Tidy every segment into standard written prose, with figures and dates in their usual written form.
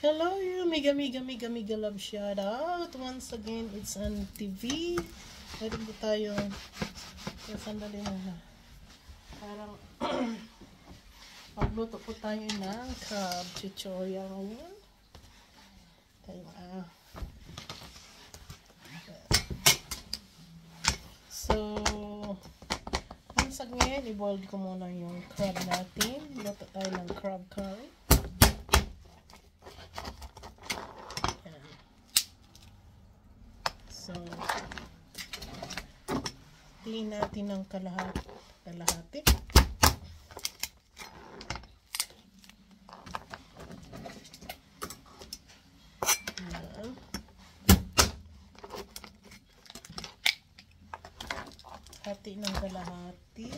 Hello, you mega love shout out. Once again, it's on TV. Meron po tayo. Sandali na. Parang pagluto po tayo ng crab tutorial ngayon. So, once again, i-boil ko muna yung crab natin. Luto tayo ng crab curry. So, tingin natin ng kalahati. Ayan. Hati ng kalahati.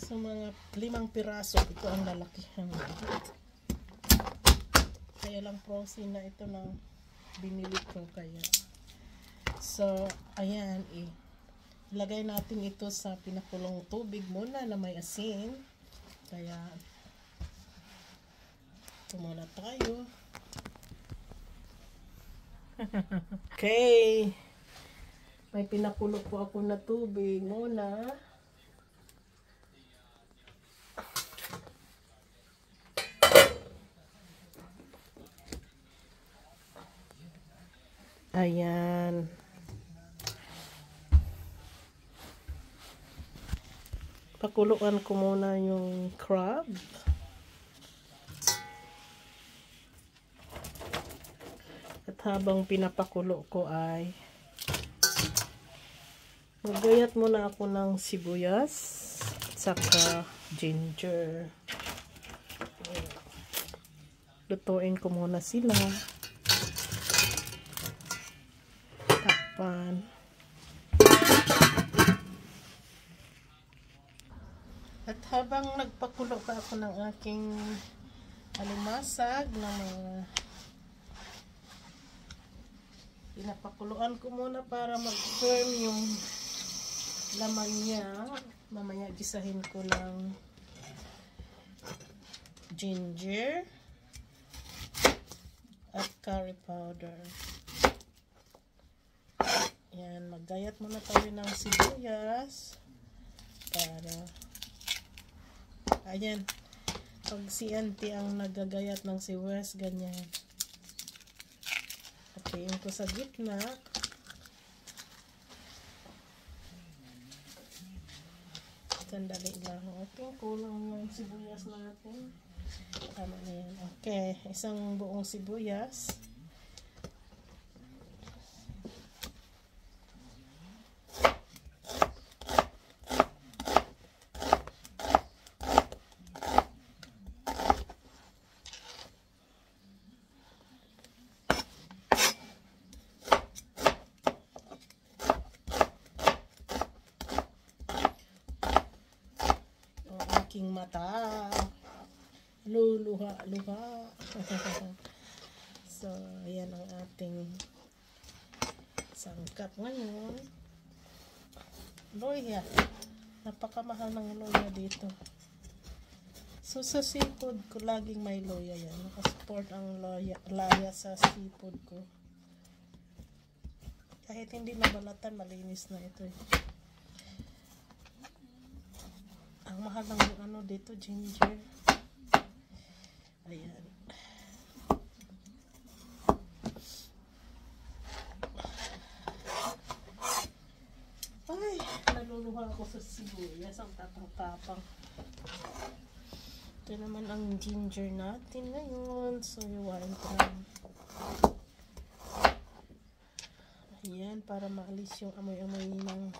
So, mga 5 piraso. Ito ang lalakihan. Kaya lang frozen na ito ng binili ko. Kaya. So, ayan. Ilagay natin ito sa pinakulong tubig muna na may asin. Kaya, ito muna tayo. Okay. May pinakulo po ako na tubig muna. Ayan. Pakuluan ko muna yung crab. At habang pinapakulo ko ay magayat muna ako ng sibuyas at saka ginger. Lutuin ko muna sila. Takpan. At habang nagpakulo pa ako ng aking alimasag na mga pinapakuluan ko muna para mag-firm yung laman niya. Mamaya gisahin ko ng ginger at curry powder. Yan, maggayat muna tayo ng sibuyas para ayan, pag si auntie ang nagagayat ng sibuyas, ganyan. Patayin ko sa gitna. Sandali lang. Okay, kulang yung sibuyas natin. Tama na yan. Okay, isang buong sibuyas. Aking mata. Luha. So, ayan ang ating sangkap ngayon. Loya. Napakamahal ng loya dito. So, sa seafood ko, laging may loya yan. Nakasupport ang laya sa seafood ko. Kahit hindi nabalatan, malinis na ito eh. Ang mahal ng ano dito, ginger. Ayan. Ay, naluluha ako sa sibuyas. Ang tapang-tapang. Ito naman ang ginger natin ngayon. So, iwain ko lang. Ayan, para maalis yung amoy-amoy ng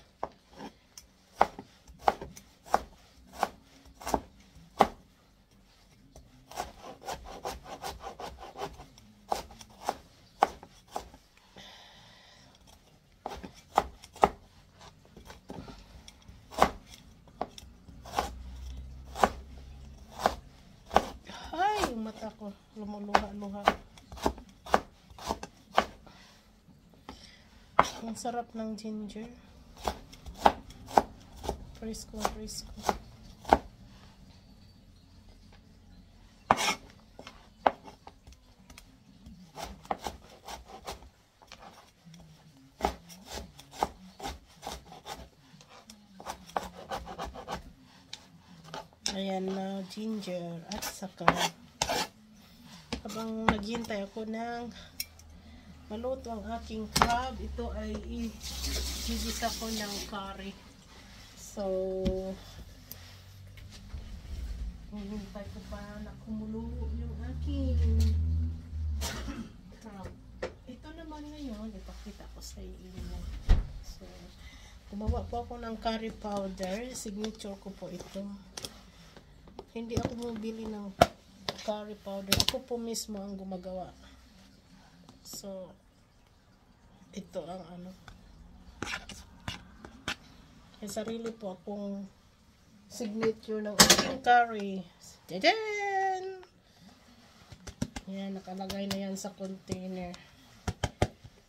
mata ko, lumuluha-luha. Ang sarap ng ginger. Fresco. Ayan na, ginger at saka habang naghintay ako ng maluto ang aking crab, ito ay igigisa ko ng curry. So hintay ko pa na kumulo yung aking crab. Ito naman ngayon, ipakita ko sa inyo. So gumawa po ako ng curry powder, signature ko po ito. Hindi ako bumibili ng curry powder. Ako po mismo ang gumagawa. So, ito ang ano. May sarili po akong signature ng aking curry. Jajan! Yan, nakalagay na yan sa container.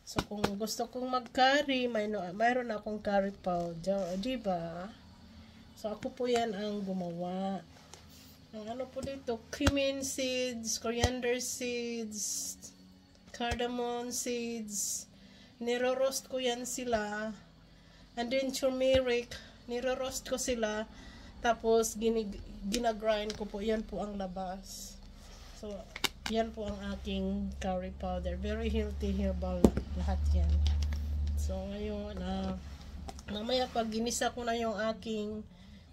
So, kung gusto kong mag-curry, mayroon akong curry powder. Diba? So, ako po yan ang gumawa. Ang ano po dito, cumin seeds, coriander seeds, cardamom seeds. Niro-roast ko yan sila. And then turmeric, niro-roast ko sila. Tapos ginagrind ko po. Yan po ang labas. So, yan po ang aking curry powder. Very healthy, herbal lahat yan. So, ngayon, mamaya pag ginisa ko na yung aking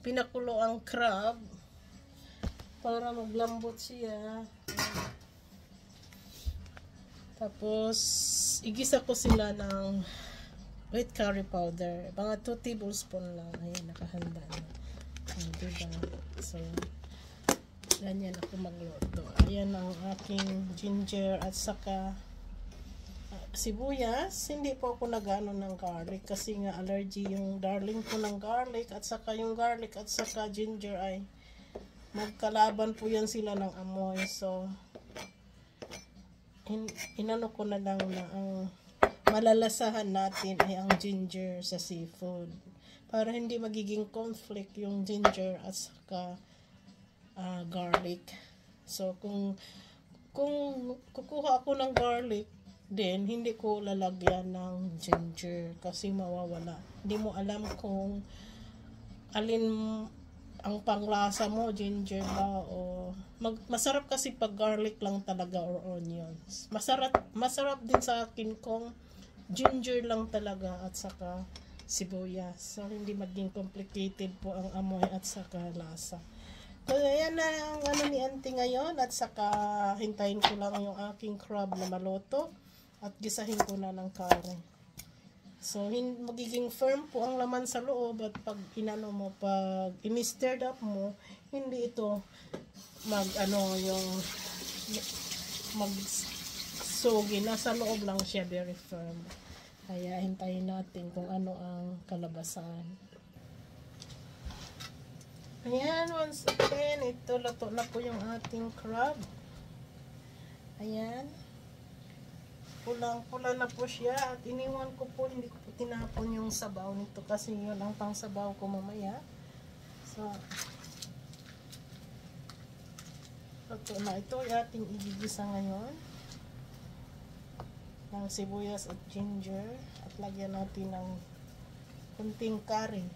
pinakulo ang crab, para maglambot siya. Tapos, igisa ko sila ng white curry powder. Mga 2 tablespoon lang. Ayan, nakahanda na. Diba? So, ganyan ako magluto. Ayan ang aking ginger at saka sibuyas. Hindi po ako nagano ng garlic kasi nga allergy yung darling ko ng garlic at saka yung garlic at saka ginger ay magkalaban po yan sila ng amoy. So, inano ko na lang na ang malalasahan natin ay ang ginger sa seafood. Para hindi magiging conflict yung ginger at saka garlic. So, kung kukuha ako ng garlic, then hindi ko lalagyan ng ginger kasi mawawala. Hindi mo alam kung alin ang panglasa mo, ginger ba o masarap kasi pag garlic lang talaga or onions. Masarap din sa akin kung ginger lang talaga at saka sibuyas. So hindi maging complicated po ang amoy at saka lasa. So ayan na ang ano ni auntie ngayon at saka hintayin ko lang yung aking crab na maluto at gisahin ko na ng curry. So, magiging firm po ang laman sa loob at pag inano mo, pag in-stirred up mo, hindi ito mag-sogi. Nasa loob lang siya, very firm. Kaya, hintayin natin kung ano ang kalabasan. Ayan, once again, ito, luto na po yung ating crab. Ayan. Pulang-pula na po siya at iniwan ko po, hindi ko po tinapon yung sabaw nito kasi yun ang pang sabaw ko mamaya. So, ito na ito ay ating igigisa ngayon ng sibuyas at ginger at lagyan natin ng kunting curry.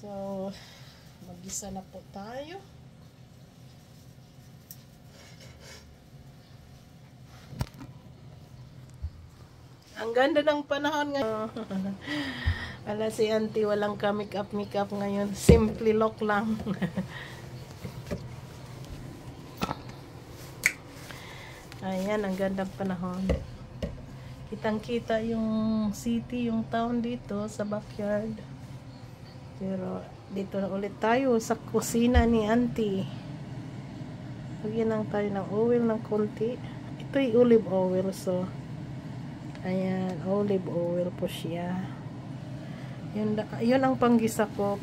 So, magisa na po tayo. Ang ganda ng panahon ngayon. Ala si auntie, walang ka make up ngayon. Simply look lang. Ayan, ang gandang panahon. Kitang-kita yung city, yung town dito sa backyard. Pero dito na ulit tayo sa kusina ni auntie. Lagyan lang tayo ng oil ng konti. Ito ay olive oil, so ayan, olive oil po siya. Yun ang panggisa ko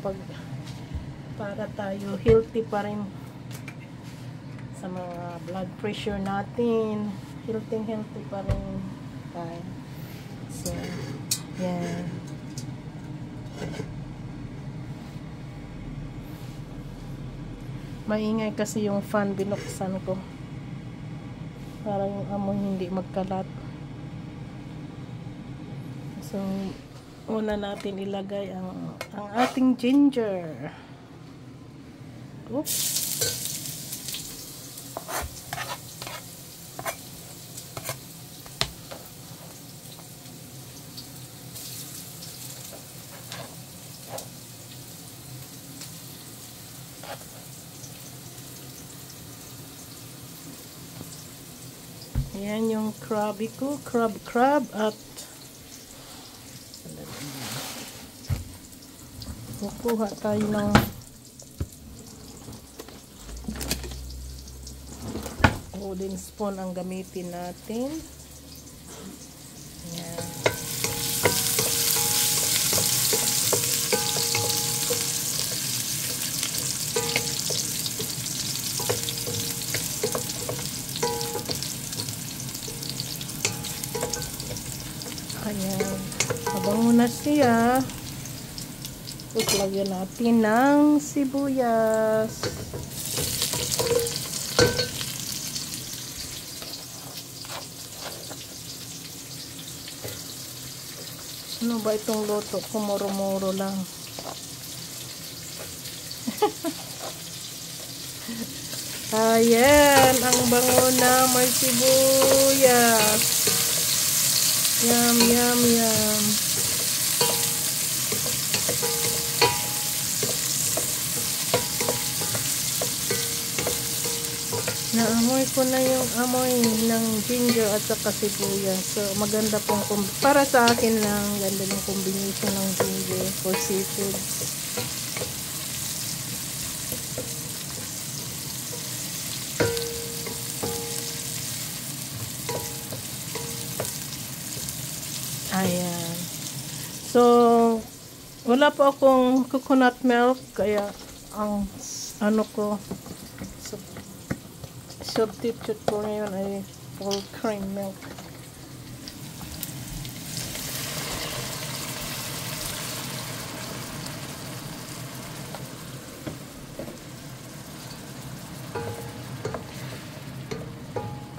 para tayo healthy pa rin sa mga blood pressure natin. Healthy pa rin tayo. So, yan. Maingay kasi yung fan, binuksan ko para yung amoy hindi magkalat. So una natin ilagay ang ating ginger. Oops. Ayan yung crabby ko, crab at kukuha tayo ng wooden spoon ang gamitin natin. Ayan. Ayan. Mabango na siya. Tapos lagyan natin ng sibuyas. Ano ba itong luto? Kumuro-muro lang. Ayan. Ang bango na, may sibuyas. Yum, yum, yum. Naamoy ko na yung amoy ng ginger at saka sibuyas. So, maganda pong para sa akin lang, ganda ng combination ng ginger for seafood. Ayan. So, wala pa akong coconut milk, kaya ang ano ko, substitute ko ngayon ay full cream milk.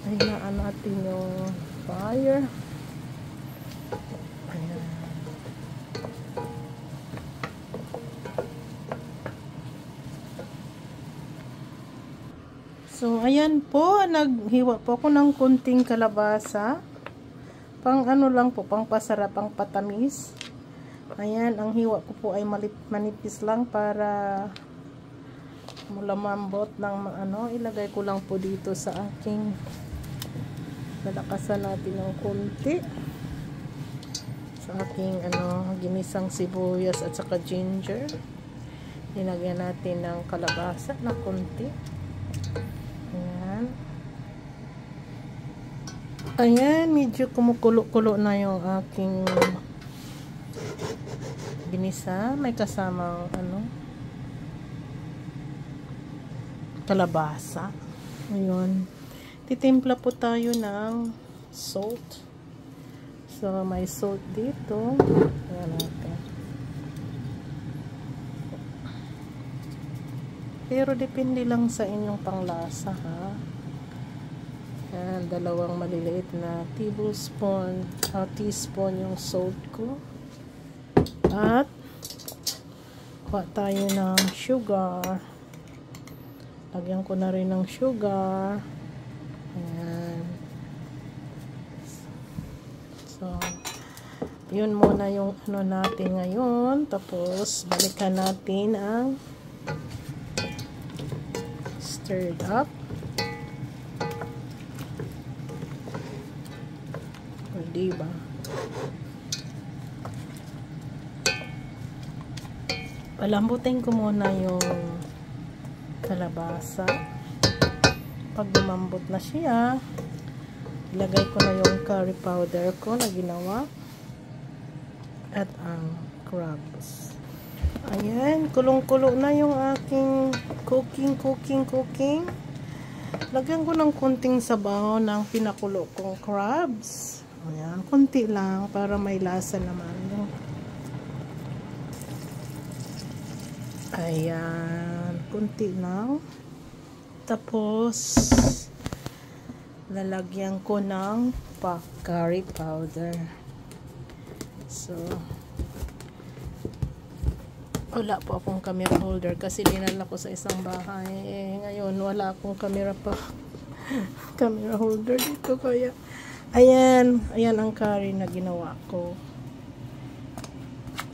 Hinaan natin yung fire. Ayan. So, ayan po, naghiwa po ako ng kunting kalabasa. Pang ano lang po, pang pasarap, pang patamis. Ayan, ang hiwa ko po ay manipis lang para mulamambot ng ano. Ilagay ko lang po dito sa aking, lalakasan natin ng kunti. Sa aking ano, ginisang sibuyas at saka ginger. Linagyan natin ng kalabasa na kunti. Ayan. Ayan, medyo kumukulo-kulo na yung aking ginisa. May kasamang ano, kalabasa. Ayun. Titimpla po tayo ng salt. So, may salt dito. Ayan natin. Pero depende lang sa inyong panglasa, ha. Ayan, dalawang maliliit na tablespoon o teaspoon yung salt ko. At kuha tayo ng sugar. Lagyan ko na rin ng sugar. Ayan. So, yun muna yung ano natin ngayon. Tapos, balikan natin ang stirred up. O, diba? Palambutin ko muna yung kalabasa. Pag lumambot na siya, ilagay ko na yung curry powder ko na ginawa at ang crabs. Ayan, kulong-kulo na yung aking cooking. Lagyan ko ng kunting sabaw ng pinakulo kong crabs. Ayan, kunti lang para may lasa naman. Ayan, kunti lang. Tapos, lalagyan ko ng curry powder. So, wala po akong camera holder kasi dinala ko sa isang bahay. Ngayon, wala akong camera holder dito. Kaya, ayan ang curry na ginawa ko.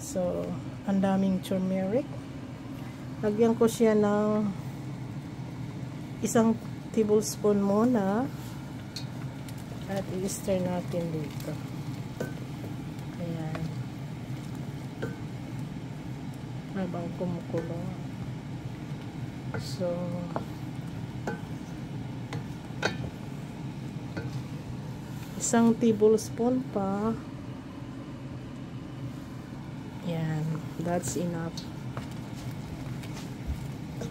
So, ang daming turmeric. Lagyan ko siya ng 1 tablespoon muna at i-stir natin dito. Ayan. Habang kumukulo. So, isang tablespoon pa. Ayan. That's enough.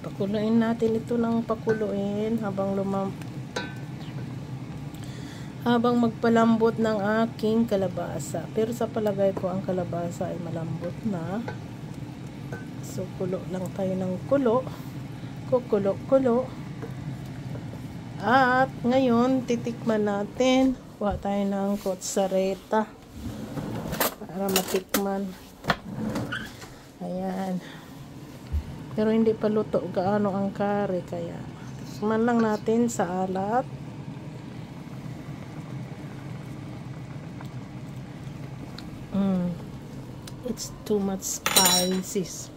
Pakuluin natin ito ng pakuluin habang magpalambot ng aking kalabasa. Pero sa palagay ko ang kalabasa ay malambot na. So kulo lang tayo ng kulo. Kulo. At ngayon titikman natin. Kuha tayo ng kutsareta para matikman. Ayan. Pero hindi pa luto gaano ang curry, kaya tikman lang natin sa alat. It's too much spices.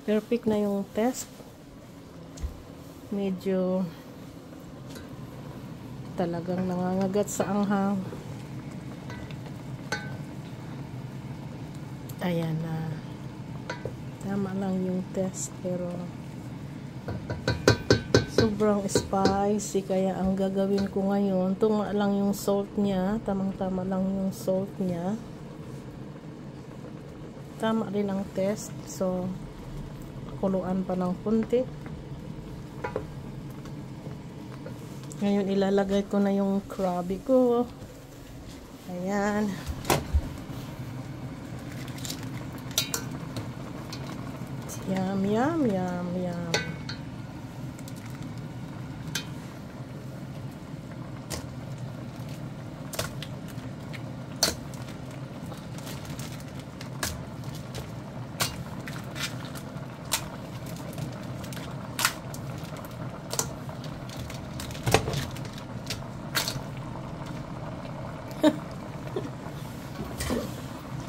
Perfect na yung test. Medyo talagang nangangagat sa anghang. Ayan na. Tama lang yung test, pero sobrang spicy, kaya ang gagawin ko ngayon, tama lang yung salt niya, tamang-tama lang yung salt niya. Tama rin ang test, so kuluan pa ng kunti. Ngayon ilalagay ko na yung krabi ko. Ayan. Yum, yum, yum, yum.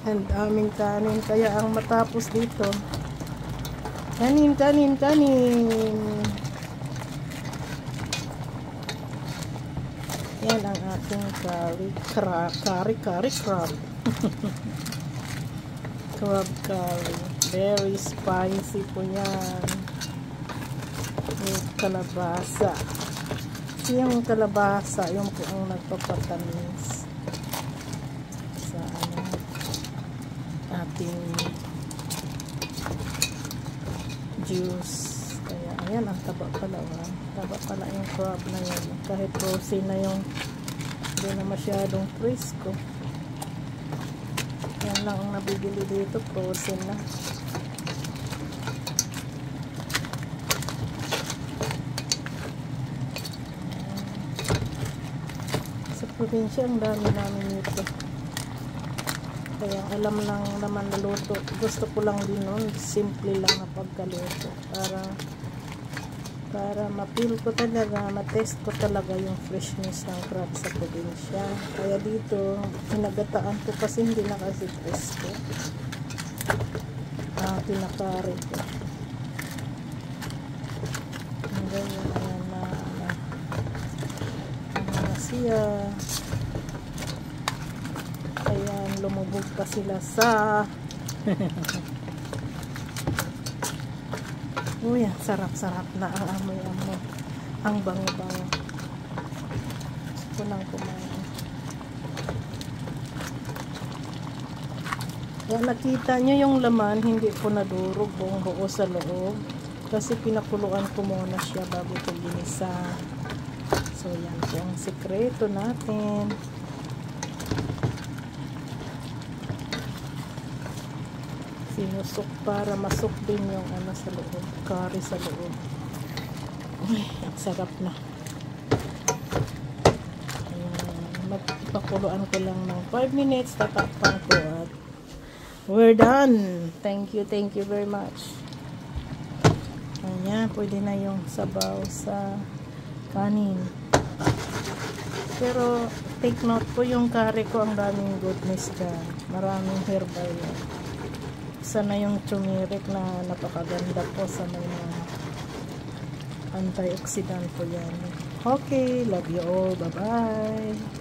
Ang daming kanin, kaya ang matapos dito. Kanin. Yan ang ating curry. Crab curry. Very spicy po yan. Yung kalabasa. Kasi yung kalabasa, yung po ang nagpapatamis sa ating juice. Kaya ayan, ang taba pala. Taba pala yung crab na yan. Kahit frozen na yung hindi na masyadong fresco. Yan lang ang nabibili dito, frozen na. Sa probinsya ang dami namin nito. Kaya alam lang naman na luto. Gusto ko lang din nun, simple lang na pagkaluto. Para ma-feel ko talaga, ma-test ko talaga yung freshness ng crab sa probinsya. Kaya dito, pinagataan ko kasi hindi na kasi fresco. Pinakari ko. Hanggang yun, ayan na siya. Ayan, lumubog pa sila sa uy, sarap-sarap na ang amoy-amoy. Ang bango-bango. Gusto lang kumain. Kaya nakita nyo yung laman, hindi po nadurog buong buo sa loob. Kasi pinakuluan ko muna siya bago ito ginisa. So, yan po ang sikreto natin. Sinusok para masok din yung sa loob, curry sa loob. Uy, ang sarap na. Magpakuluan ko lang ng 5 minutes, tatakpan ko at we're done. Thank you very much. Ayan, pwede na yung sabaw sa kanin. Pero take note po, yung curry ko ang daming goodness dyan. Maraming herbal yan. Isa na yung turmeric na napakaganda po sa mga antioxidant po yan. Okay, love you all. Bye-bye.